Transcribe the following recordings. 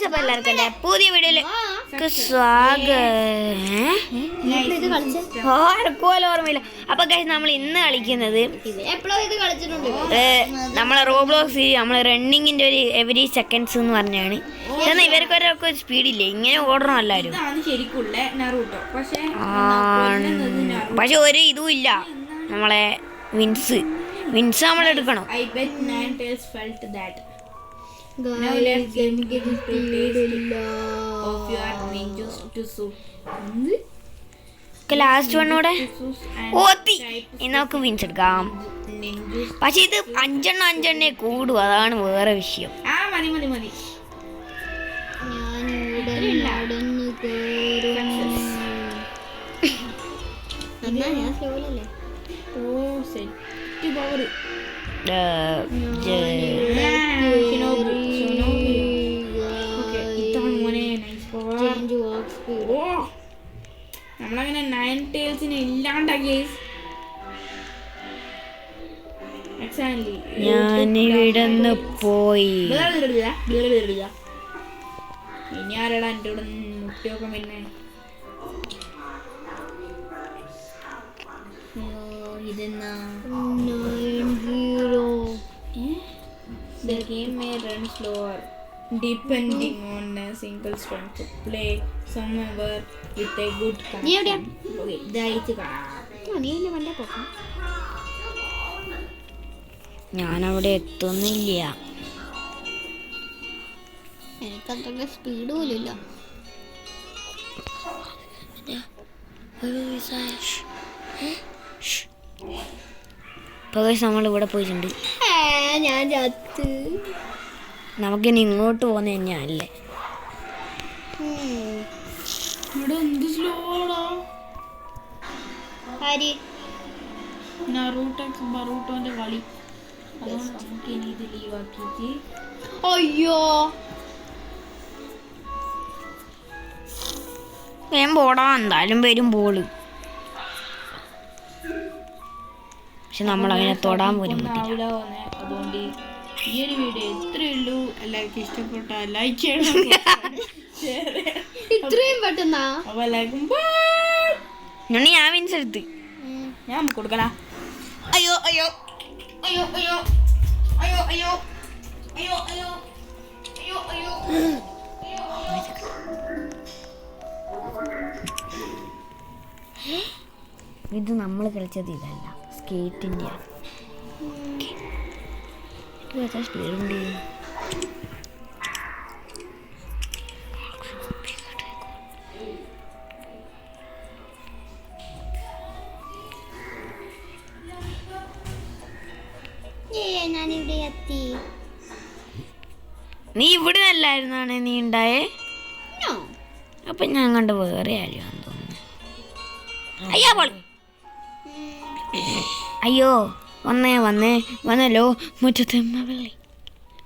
അപ്പൊ എല്ലാവർക്കും എൻ്റെ പുതിയ വീഡിയോയിലേക്ക് സ്വാഗതം. ഓർമ്മയില്ല. അപ്പൊ ഗൈസ് നമ്മൾ ഇന്ന് കളിക്കുന്നത് നമ്മളെ റോബ്ലോക്സ് നമ്മളെ റണ്ണിങ്ങിന്റെ ഒരു എവരി സെക്കൻഡ്സ് എന്ന് പറഞ്ഞാണ്. എന്നാൽ ഇവർക്കൊരൊക്കെ ഒരു സ്പീഡില്ലേ, ഇങ്ങനെ ഓടണം എല്ലാവരും. പക്ഷെ ഒരു ഇതും ഇല്ല. നമ്മളെ വിൻസ് നമ്മൾ എടുക്കണം. Now let's get to taste of your ninjas to soup. Last വണ്ണൂടെ ഓത്തി നമുക്ക് വിൻസ് എടുക്കാം. പക്ഷെ ഇത് അഞ്ചെണ്ണേ കൂടും, അതാണ് വേറെ വിഷയം. നമ്മളങ്ങനെ 9 tailsനെ ഇല്ലാണ്ടാക്കി. ഞാനിവിടുന്ന് പോയി. ഇനി ആരാടാ എൻ്റെ ഇവിടെ മുട്ടിയൊക്കെ പിന്നെ ഇതെന്നാ The game may run slower depending on a single strength to play somewhere with a good connection. Okay, ഇതായിട്ട് കാണാം. ഞാനവിടെ എത്തുന്നില്ല. എനിക്കത്ര സ്പീഡ് പോലും ഇല്ല. നമ്മളിവിടെ പോയിട്ടുണ്ട്. ഞാൻ ചത്ത്. നമുക്കിനി ഇങ്ങോട്ട് പോകുന്ന തന്നെയല്ലേ. ഇവിടെ എന്ത് സ്ലോടാ. ബറൂട്ടോന്റെ കളി. അതുകൊണ്ട് നമുക്ക് ഇനി ഇത് ലീവാക്കിയിട്ട് അയ്യോ വേഗം പോടാ, എന്തായാലും വരും ബോള്. പക്ഷെ നമ്മളങ്ങനെ തൊടാൻ പോലും പറ്റില്ല. അതുകൊണ്ട് ഈ ഒരു വീഡിയോ ഇത്രയേ ഉള്ളൂ. എല്ലാവർക്കും ഇഷ്ടപ്പെട്ട ലൈക്ക് ചെയ്യണം. ഇത്രയും പെട്ടെന്നാ. അപ്പൊ എല്ലാവർക്കും ഞാൻ വിൻസ് എടുത്ത് ഞാൻ കൊടുക്കല. അയ്യോ അയ്യോ അയ്യോ അയ്യോ അയ്യോ അയ്യോ അയ്യോ അയ്യോ അയ്യോ അയ്യോ. ഇത് നമ്മൾ കളിച്ചത് ഇതല്ല, സ്കേറ്റിൻ്റെ സ്പീഡുണ്ട്. ഞാനിവിടെ എത്തി. നീ ഇവിടെ നല്ലായിരുന്നാണ് നീ ഉണ്ടായേ. അപ്പൊ ഞാൻ കണ്ട വേറെ ആരെയാന്ന് തോന്നുന്നു. അയ്യോ പോളി, അയ്യോ വന്നല്ലോ മുറ്റത്തെ വെള്ളി.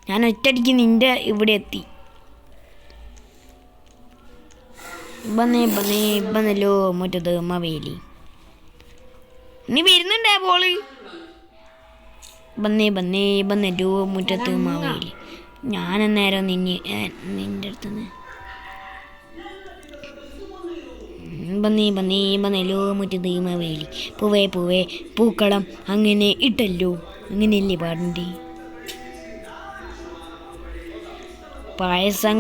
ഞാൻ ഒറ്റടിക്ക് നിന്റെ ഇവിടെ എത്തി. വന്നല്ലോ മുറ്റത്ത് മവേലി. നീ വരുന്നുണ്ടേ പോള്. വന്നല്ലോ മുറ്റത്ത് മവേലി. ഞാനെന്നേരം നിന്റെ അടുത്തുനിന്ന് വന്നല്ലോ മുറ്റത്ത് മവേലി. പൂവേ പൂക്കളം അങ്ങനെ ഇട്ടല്ലോ. അങ്ങനെയല്ലേ പാടണ്ടേ. പായസം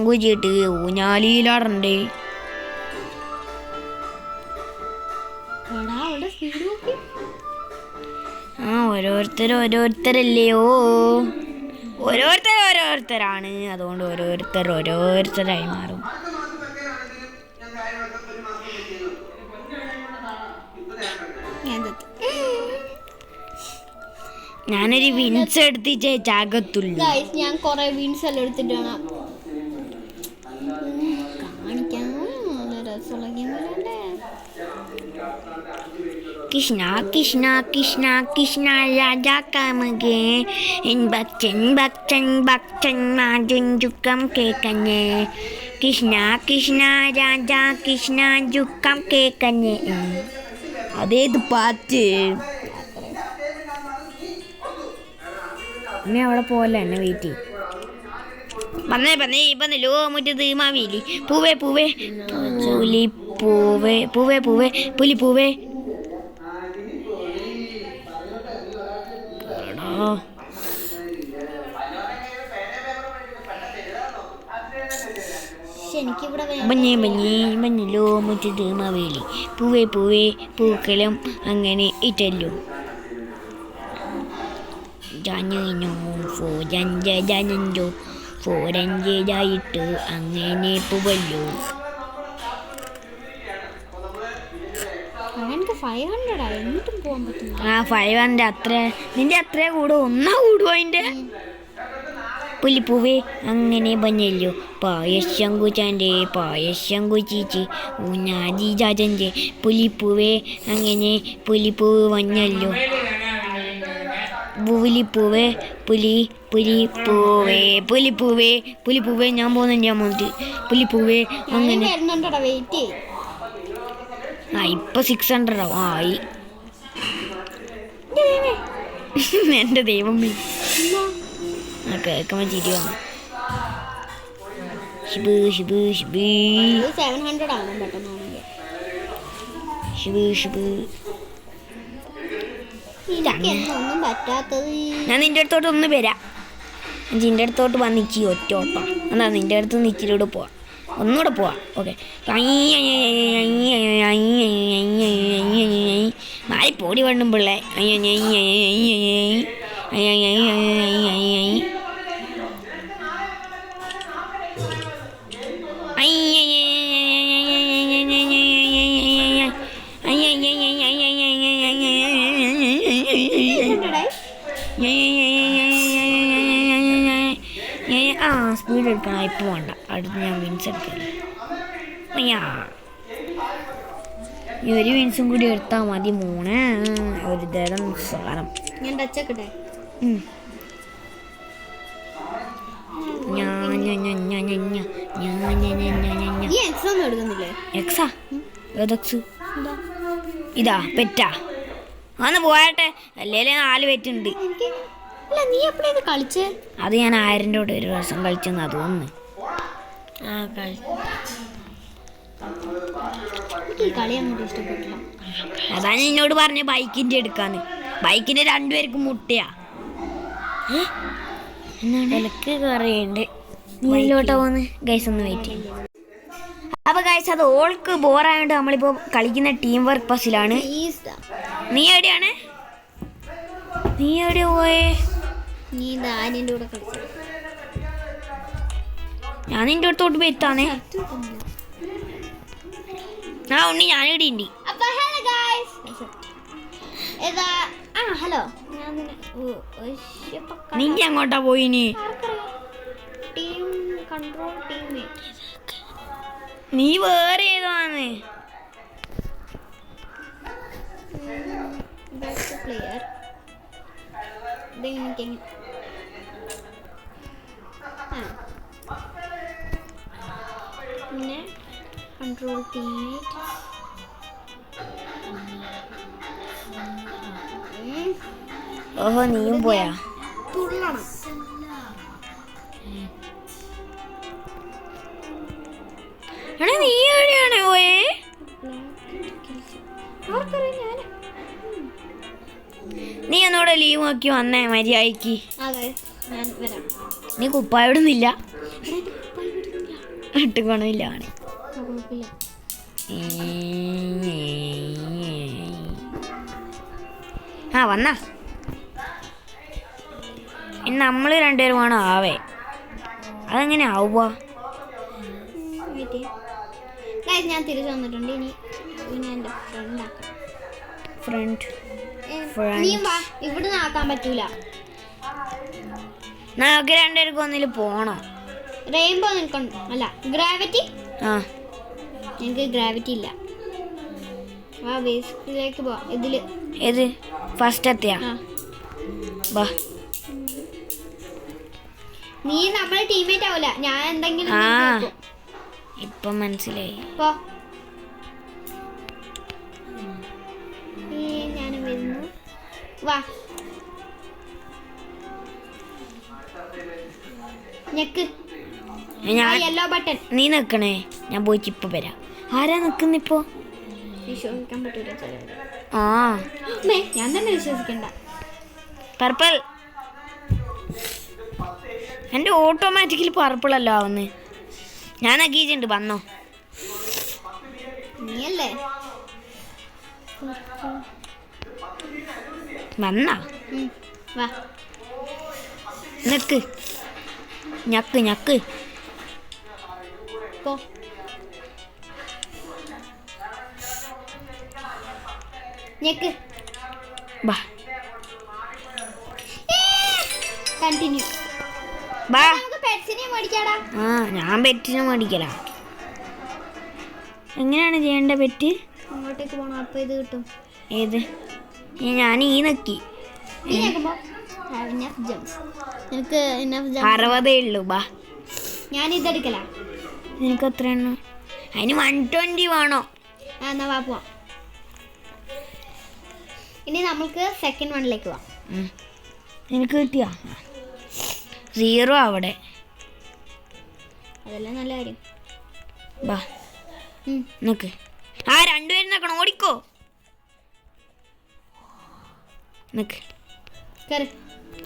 കുച്ചിട്ട് ഊഞ്ഞാലിയിലാടണ്ടേ. ഓരോരുത്തരല്ലയോ, ഓരോരുത്തരാണ്. അതുകൊണ്ട് ഓരോരുത്തരായി മാറും. ഞാനൊരു വിൻസ് എടുത്തിട്ടേ ചാകത്തുള്ളൂ. ഞാൻ കൊറേ വിൻസ് എല്ലാം എടുത്തിട്ടാണ് കാണിക്കാൻ. നല്ല രസമുള്ള ഗെയിമല്ലേ. കൃഷ്ണ രാജാ കാമകേ ഭക്തൻ മാജുക്കം കേക്കഞ്ഞേ. കൃഷ്ണ രാജാ കൃഷ്ണ ജുക്കം കേക്കഞ്ഞേ. അതേത് പാറ്റ്. ഇനി അവിടെ പോലെ എന്നെ വെയിറ്റ് ചെയ്യും. വന്നല്ലോ മുറ്റത്ത് മാവേലി പൂവേ പൂവേ പുലി പൂവേ പൂവേ പൂവേ പുലി പൂവേ. എനിക്കിവിടെ മഞ്ഞല്ലോ മുറ്റത്ത് മാവേലി പൂവേ പൂവേ പൂക്കളം അങ്ങനെ ഇട്ടല്ലോ. ജനഞ്ചോ ഫോരഞ്ചായിട്ട് അങ്ങനെ പൂവല്ലോ. എനിക്ക് 500 എന്നിട്ടും പോകാൻ പറ്റും. 500 അത്ര നിന്റെ അത്ര കൂടുമോ? ഒന്നാ കൂടുമോ അതിൻ്റെ? പുലിപ്പൂവേ അങ്ങനെ പഞ്ഞല്ലോ പായസം കുച്ചാൻ്റെ പായസം കുച്ചിച്ച് ഊഞ്ഞാജി ചാച്ചൻ്റെ പുലിപ്പൂവേ അങ്ങനെ പുലിപ്പൂവ് വഞ്ഞല്ലോ. പുലിപ്പൂവേ പുലിപ്പൂവേ പുലിപ്പൂവേ പുലിപ്പൂവേ ഞാൻ പോകുന്നുണ്ട് പുലിപ്പൂവേ അങ്ങനെ. വെയിറ്റ് ഇപ്പൊ 600 ആവും. ആയി എൻ്റെ ദൈവമേ കേൾക്കുമ്പോൾ ചിരി വന്നു. ഷിബ് ഷിബ് ഷിബ് 700 ആണ് പെട്ടെന്നാണെങ്കിൽ. ഷിബ് ഷിബ് ഒന്നും പറ്റാത്തത്. ഞാൻ നിൻ്റെ അടുത്തോട്ട് ഒന്ന് വരാം. നിൻ്റെ അടുത്തോട്ട് വന്നിച്ചി ഒറ്റ ഓട്ടം എന്നാ നിൻ്റെ അടുത്ത് നിന്ന് ഇച്ചിരിയോട് പോവാം. ഒന്നുകൂടെ പോവാം. ഓക്കെ മാറി പോടി വേണ്ടും പിള്ളേ. സ്പീഡ് എടുക്കണം. ഇപ്പോൾ വേണ്ട, അടുത്ത് ഞാൻ വിൻസ് എടുക്കില്ല. ഒരു വിൻസും കൂടി എടുത്താൽ മതി മോനെ. ഒരു തരം സാധനം ഞാൻ ടച്ചൊക്കെ എക്സാം എടുക്കുന്നില്ലേ? എക്സാ ഏതെക്സ്? ഇതാ പെറ്റാ അന്ന് പോയട്ടെ. അല്ലേലേ 4 പെറ്റുണ്ട്. നീ എപ്പോഴാണ് കളിച്ചേ? അത് ഞാൻ 1000 രൂപ ഒരു ദിവസം കളിച്ചെന്ന് തോന്നുന്നു. കളി അങ്ങോട്ട് ഇഷ്ടപ്പെട്ടില്ല. അതാ ഞാൻ എന്നോട് പറഞ്ഞു ബൈക്കിൻ്റെ എടുക്കാന്ന്. ബൈക്കിൻ്റെ 2 പേർക്കും മുട്ടയാ. വിലക്ക് കറിയുണ്ട്. നീലോട്ടാ പോന്ന് ഗൈസ് ഒന്ന് വെയിറ്റ് ചെയ്യും. അപ്പോൾ ഗൈസ് അത് ഓൾക്ക് ബോറായതുകൊണ്ട് നമ്മളിപ്പോൾ കളിക്കുന്ന ടീം വർക്ക് പസിലാണ്. നീ എവിടെയാണ് പോയേ? നീ ആര്യൻ്റെ കൂടെ കളിച്ചു. ഞാൻ നിൻ്റെ അടുത്തോട്ട് എത്താന്നേ. ഉണ്ണി ഞാനിവിടെ ഉണ്ട്. ഹലോ നിന്റെ അങ്ങോട്ടാ പോയിനി? നീ വേറെ ഏതാണ്? പ്ലെയർ പിന്നെ കൺട്രോൾ ടീമേറ്റ്. ഓഹോ നീയും പോയാ? തുള്ളണം. നീ എവിടെയാണ് പോയേ? നീ ഒന്നുകൂടെ ലീവ് നോക്കി വന്നേ മര്യാദയ്ക്ക്. നീ കുപ്പായിടുന്നില്ല? ഇട്ടുകൊണമില്ല. വന്നാ ഇന്ന് നമ്മൾ 2 പേരും വേണം ആവേ. അതെങ്ങനെ ആവുക? ഞാൻ തിരിച്ചു വന്നിട്ടുണ്ട്. ഇനി എൻ്റെ ഫ്രണ്ട് ആക്കാം. ഫ്രണ്ട് ഇവിടുന്ന് ആക്കാൻ പറ്റൂല. നമുക്ക് 2 പേർക്ക് ഒന്നില് പോണോ? റെയിൻബോ നിൽക്കണം. അല്ല ഗ്രാവിറ്റി. എനിക്ക് ഗ്രാവിറ്റി ഇല്ല. ബേസിലേക്ക് പോവാ. ഇതില് ഏത് ഫസ്റ്റ് എത്തിയാ? നീ നമ്മളെ ടീമേറ്റ് ആവൂല. ഞാൻ എന്തെങ്കിലും ഇപ്പൊ മനസ്സിലായി. ഞാൻ വരുന്നു. വാ ഞെക്ക്. ഞാൻ യെല്ലോ ബട്ടൺ നീ നിൽക്കണേ, ഞാൻ പോയിട്ട് ഇപ്പൊ വരാം. ആരാ നിക്കുന്നിപ്പോ? വിശ്വസിക്കാൻ പറ്റൂല ചിലവര്. ആ ഞാൻ തന്നെ വിശ്വസിക്കണ്ട. പർപ്പിൾ. എൻ്റെ ഓട്ടോമാറ്റിക്കലി പർപ്പിൾ അല്ല ആവുന്നത്. ഞാൻ ആക്കിയിട്ടുണ്ട്, വന്നോ? നീയല്ലേ വന്നാ വാ. നിക്ക്, ഞക്ക് ഞക്ക്. പോ. ഞെക്ക്. ബാ കണ്ടിന്യൂ. ബാ. നമുക്ക് പെറ്റ്സിനെ മേടിക്കാടാ. ആ ഞാൻ പെറ്റിനെ മേടിക്കലാ. എങ്ങനെയാണ് ചെയ്യേണ്ട പെറ്റ്? അങ്ങോട്ടേക്ക് പോണം, അപ്പൊ ഇത് കിട്ടും. ഏത്? ഞാൻ ഈ നക്കി. നീ ഞെക്കുമ്പോ enough jumps. നിനക്ക് enough jumps. 60 ഉള്ളൂ. ബാ. ഞാൻ ഇതെടുക്കലാ. നിനക്ക് എത്ര എണ്ണം? അതിന് 120 വേണോ? എന്നാ വാ പോവാം. ഇനി നമുക്ക് സെക്കൻഡ് വണ്ണിലേക്ക് പോവാം. നിനക്ക് കിട്ടിയാ? 0 അവിടെ. അതെല്ലാം നല്ല കാര്യം. ബാ നിക്ക്. ആ 2 പേരും നിൽക്കണം, ഓടിക്കോ. നിക്ക്. കേറ്.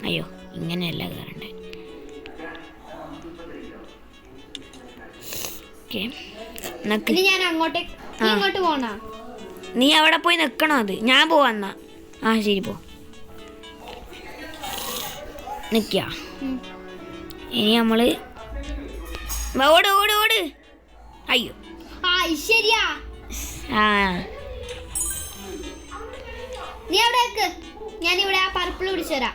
അയ്യോ ഇങ്ങനെയല്ല കയറണ്ടേ. ഓക്കെ നിക്ക്. ഇനി ഞാൻ അങ്ങോട്ടേക്ക്. നീ ഇങ്ങോട്ട് പോണ? നീ അവിടെ പോയി നിൽക്കണോ? അത് ഞാൻ പോവാന്നാ. ആ ശരി പോ. നിൽക്കുക. ഇനി നമ്മള് ഓട് ഓട് ഓട്. അയ്യോ ശരിയാ. ആ നീ അവിടെ നിൽക്ക്, ഞാനിവിടെ ആ പർപ്പിൾ പിടിച്ചു തരാം.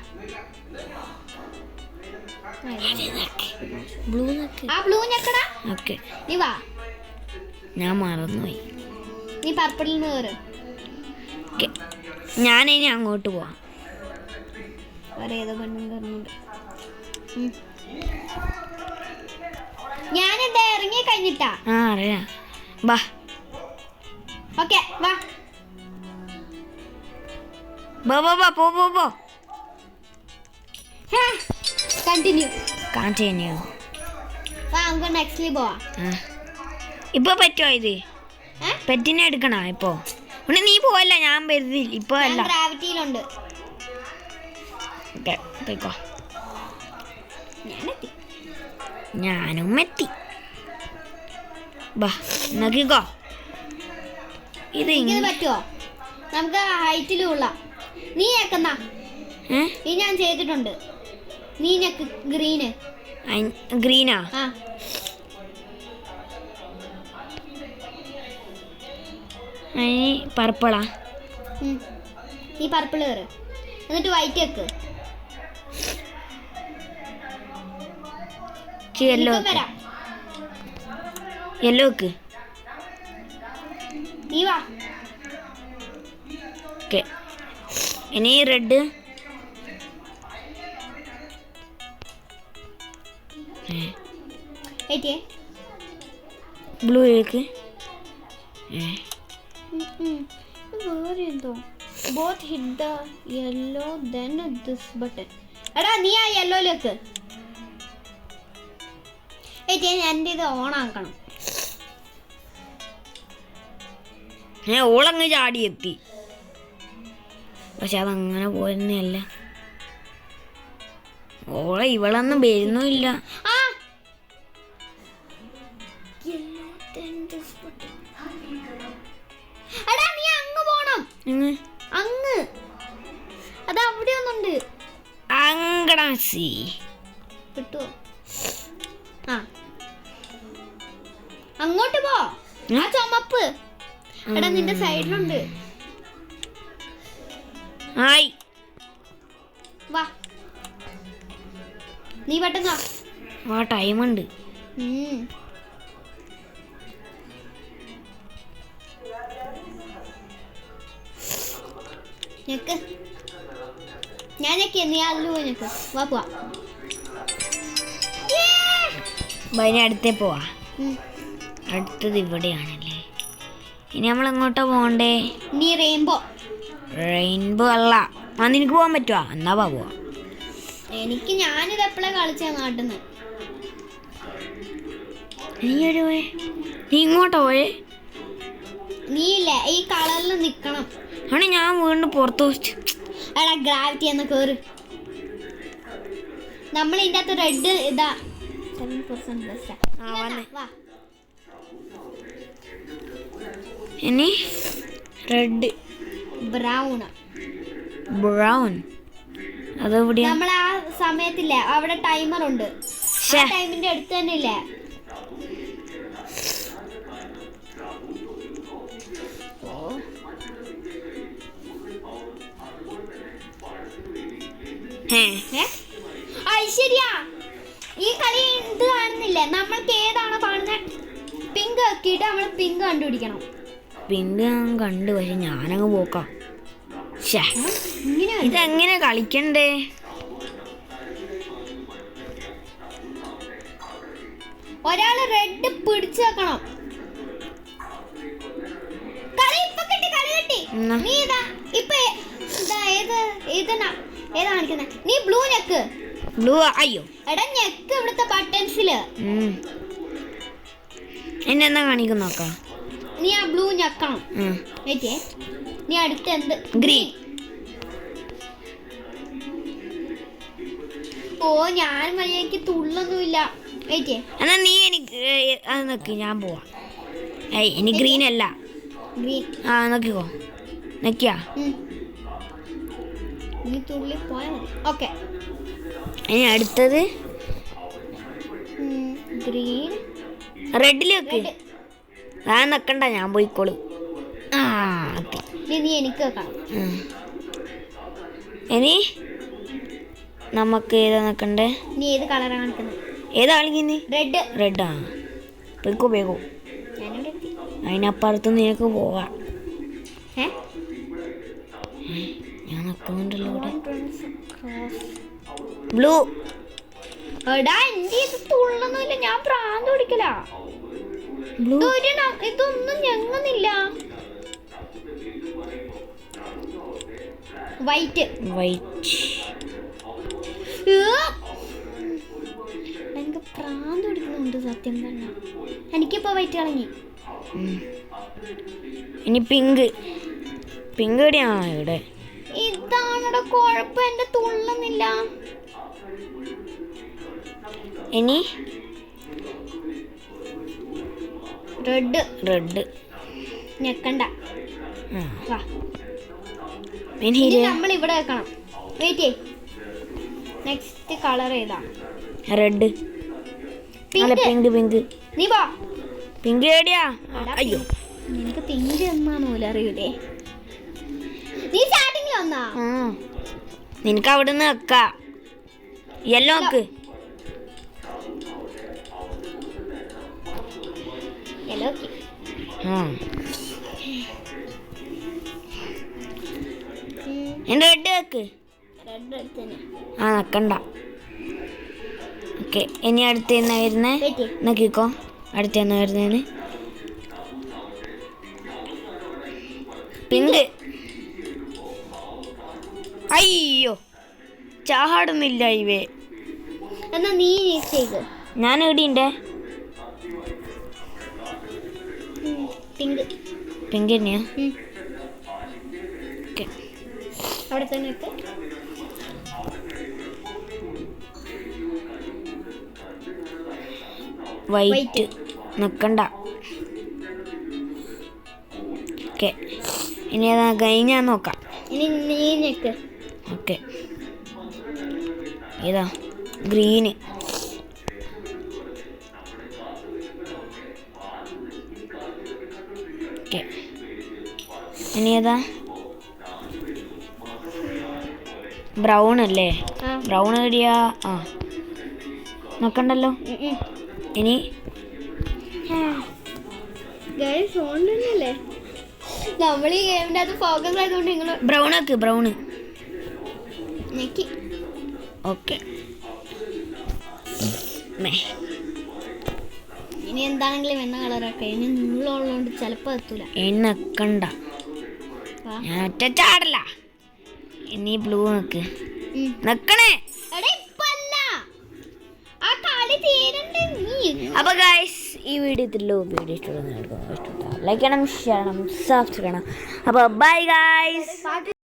ബ്ലൂ നിൽക്ക്. ആ ബ്ലൂ ഞെക്കടാ. ഓക്കെ നീ വാ. ഞാൻ മറന്നുപോയി. നീ പർപ്പിളിൽ നിന്ന് കയറ്. ഓക്കെ ഞാനിനി അങ്ങോട്ട് പോവാം. വേറെ ഏതോ പെണ്ണും കയറുന്നുണ്ട്. ഞാനിത് ഇറങ്ങി കഴിഞ്ഞിട്ടാ. ആ അറിയാം. ബാ. ഓക്കെ വാ. ബോ ബോ ബോ പോ പോ പോ. കണ്ടിന്യൂ. കണ്ടിന്യൂ. വാ നമുക്ക് നെക്സ്റ്റിൽ പോവാ. ഇപ്പൊ പറ്റുമോ ഇത്? പെറ്റിനെ എടുക്കണോ ഇപ്പോ? പിന്നെ നീ പോവല്ല, ഞാൻ വരുന്നില്ല ഇപ്പൊ അല്ല. ഗ്രാവിറ്റിയിലുണ്ട്. ഓക്കെ പോയിക്കോ. ഞാനെത്തി. ഞാനും എത്തി. ബാ നോക്കിക്കോ. ഇത് ഇത് പറ്റുമോ? നമുക്ക് ഹൈറ്റിലുള്ള. നീ ഞെക്കുന്ന. നീ ഞാൻ ചെയ്തിട്ടുണ്ട്. നീ ഞെക്ക് ഗ്രീന്. ഗ്രീനാ? ആ പർപ്പിളാ? നീ പർപ്പിൾ കയറ്, എന്നിട്ട് വൈറ്റ് വെക്ക്. യെല്ലോ വരാം. യെല്ലോ വെക്ക്. നീ വാ. ഓക്കെ ഇനി റെഡ്. ബ്ലൂ വെക്ക്. വേറെ എന്തോ both hit the yellow then this button. എടാ നീ ആ യെല്ലോയിലേക്ക്. എൻ്റെ ഇത് ഓൺ ആക്കണം. ഓളങ്ങ് ചാടി എത്തി. പക്ഷെ അതങ്ങനെ പോയിരുന്നല്ല. ഓളെ ഇവളൊന്നും വരുന്നുമില്ല. എടാ നീ അങ്ങ് പോണം. അങ്ങ് അത് അവിടെ ഒന്നുണ്ട്. അങ്കടാസി കിട്ടുവോ? ആ അങ്ങോട്ട് പോ. ആ ചുമപ്പ് എടാ നിന്റെ സൈഡിലുണ്ട്. ആയി വാ. നീ പെട്ടെന്ന് ആ ടൈമുണ്ട്. ഞെക്ക്. ഞാൻ ഞെക്കി, നീ അതിൽ പോയി ഞെക്ക്. വാ പോവാ. അതിന് അടുത്തേ പോവാ. അടുത്തത് ഇവിടെയാണല്ലേ. ഇനി നമ്മൾ എങ്ങോട്ടാ പോകണ്ടേ? നീ റെയിൻബോ. റെയിൻബോ അല്ല. ആ നിനക്ക് പോകാൻ പറ്റുവാ? എന്നാ പോവാ. എനിക്ക് ഞാനിത് എപ്പോഴാ കളിച്ച നാട്ടിന്ന്. നീ എവിടെ പോയേ? നീ ഇങ്ങോട്ടാ പോയേ? നീ ഇല്ലേ ഈ കളറിൽ നിക്കണം. ആണ് ഞാൻ വീണ്ടും പുറത്ത് വെച്ചു. എടാ ഗ്രാവിറ്റി എന്ന് കേറ്. നമ്മൾ ഇതിൻ്റെ അകത്ത് റെഡ് ഇതാ 7% വാ. ഇനി റെഡ് ബ്രൗൺ അതെവിടെയാ? നമ്മൾ ആ സമയത്തില്ലേ അവിടെ ടൈമർ ഉണ്ട്. ആ ടൈമിന്റെ അടുത്ത് തന്നെ ഇല്ലേ? ശരിയാ, ഈ കളി ഇത് കാണുന്നില്ലേ? നമ്മൾക്ക് ഏതാണോ കാണുന്നത് പിങ്ക് ആക്കിയിട്ട് നമ്മൾ പിങ്ക് കണ്ടുപിടിക്കണം. പിങ്ക് ഞാൻ കണ്ടു, പക്ഷെ ഞാനങ്ങ് പോക്കാം. ഇങ്ങനെ ഇതെങ്ങനെ കളിക്കണ്ടേ? ഒരാള് റെഡ് പിടിച്ചു വെക്കണം. കളി ഇപ്പൊ കിട്ടി, കളി കിട്ടി. നീ ഇതാ ഇപ്പൊ ഏതാ കാണിക്കുന്നത്? നീ ബ്ലൂ ഞെക്ക്. ബ്ലൂ? അയ്യോ എടാ ഞെക്ക് ഇവിടുത്തെ ബട്ടൺസില്. എന്നെ എന്നാ കാണിക്കുന്ന നോക്കാം. നീ ആ ബ്ലൂ ഞെക്കണം. നീ അടുത്ത് എന്ത്? ഗ്രീൻ. ഓ ഞാൻ മര്യാദക്ക് തുള്ളൊന്നുമില്ല. എന്നാ നീ എനിക്ക് അത് നോക്കി, ഞാൻ പോവാ. ഇനി ഗ്രീൻ അല്ല, ഗ്രീൻ. ആ നോക്കിക്കോ, നോക്കിയാ നീ തുള്ളി പോയാ മതി. ഓക്കെ, ഇനി അടുത്തത് ഗ്രീൻ. റെഡിൽ വെക്ക്. ആ നിക്കണ്ട, ഞാൻ പോയിക്കോളൂ. ആ നീ എനിക്ക് വെക്കണം. ഇനി നമുക്ക് ഏതാ നിക്കണ്ടേ? നീ ഏത് കളറാണ് കാണിക്കുന്നത്? ഏതാ കളിക്കുന്നേ? റെഡ്. റെഡാ? പോയിക്കോ വേഗോ. അതിനപ്പുറത്ത് നിനക്ക് പോവാം. ഞാൻ നിൽക്കുന്നുണ്ടല്ലോ ഇവിടെ. ബ്ലൂ. എടാ എന്റെ ഇത് തുള്ളൊന്നുമില്ല, ഞാൻ പ്രാന്ത് പിടിക്കല. ഇതൊന്നും ഞങ്ങുന്നില്ല. വൈറ്റ്. എനിക്ക് പ്രാന്ത് പിടിക്കുന്നുണ്ട് സത്യം പറഞ്ഞ. എനിക്കിപ്പോ വൈറ്റ് കളഞ്ഞി. ഇനി പിങ്ക്. പിങ്ക് എവിടെയാ? ഇവിടെ. ഇതാണോ കുഴപ്പം, എന്റെ തുള്ളുന്നില്ല. ഇനി റെഡ്. ഞെക്കണ്ട. നമ്മൾ ഇവിടെ വെക്കണം. വെയിറ്റ്. നെക്സ്റ്റ് കളർ ഏതാ? റെഡ്. പിങ്ക്. നീ പോ. പിങ്ക് എവിടെയാ? അയ്യോ, നിനക്ക് പിങ്ക് എന്നാണ് പോലും അറിയൂലേ. നീ സ്റ്റാർട്ടിങ്ങിൽ വന്നാ? നിനക്ക് അവിടെ നിന്ന് വെക്കാം. യെല്ലോ നോക്ക്. യെല്ലോ. റെഡ് വെക്ക്. ആ നിക്കണ്ട. ഓക്കെ, ഇനി അടുത്ത് എന്നാ വരുന്നേ? നോക്കിക്കോ, അടുത്ത് എന്നാ വരുന്നേന്ന്. പിങ്ക്. അയ്യോ, ചാടുന്നില്ല ഇവേ. എന്നാ നീ ചെയ്ത്. ഞാൻ എവിടെയുണ്ടേ? പിങ്ക് തന്നെയാ? ഓക്കെ, അവിടെ തന്നെ. വൈറ്റ്. നിക്കണ്ട. ഓക്കെ, ഇനി ഏതാ കഴിഞ്ഞാൽ നോക്കാം. ഇനി നീ ഞെക്ക്. ഓക്കെ, ഏതാ? ഗ്രീന്. ഓക്കെ, ഇനി ഏതാ? ബ്രൗൺ അല്ലേ? ബ്രൗൺ എവിടെയാ? ആ നോക്കണ്ടല്ലോ. ഇനി നമ്മൾ ഈ ഗെയിമിന്റെ അത് ഫോക്കസ് ആയതുകൊണ്ട് നിങ്ങൾ ബ്രൗൺ ആക്ക്. ബ്രൗണ്. ഓക്കെ, ഇനി എന്താണെങ്കിലും എണ്ണ കളറൊക്കെ ഇനി നീളമുള്ളതുകൊണ്ട് ചിലപ്പോൾ എത്തൂല. എണ്ണക്കണ്ട, ഞാൻ ഒറ്റ ചാടല്ല. ഇനി ബ്ലൂ നിക്ക്. നിക്കണേ. ആ കളി തീരണ്ടേ നീ. അപ്പൊ ഗൈസ് ഈ വീഡിയോ ഇത്രയുള്ളൂ. വീഡിയോ ഇഷ്ടപ്പെടുന്ന ലൈക്ക് ചെയ്യണം, ഷെയർ ചെയ്യണം, സബ്സ്ക്രൈബ് ചെയ്യണം. അപ്പോൾ ബൈ ഗൈസ്.